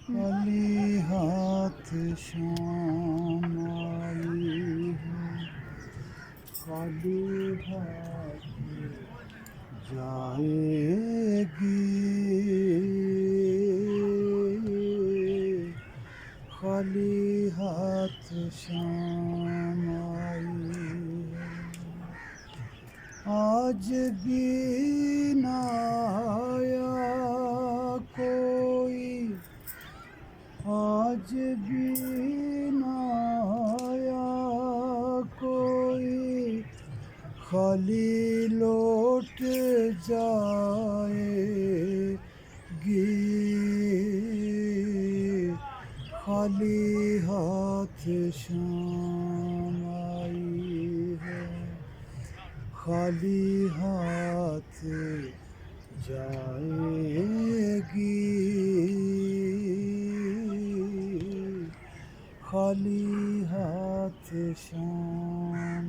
खाली हाथ शाम आई है, खाली हाथ जाएगी, खाली हाथ शाम आई है। आज भी ना आया कोई, आज भी ना आया कोई, खाली लौट जाएगी, खाली हाथ शाम आई है, खाली हाथ जाएगी, खाली हाथ शाम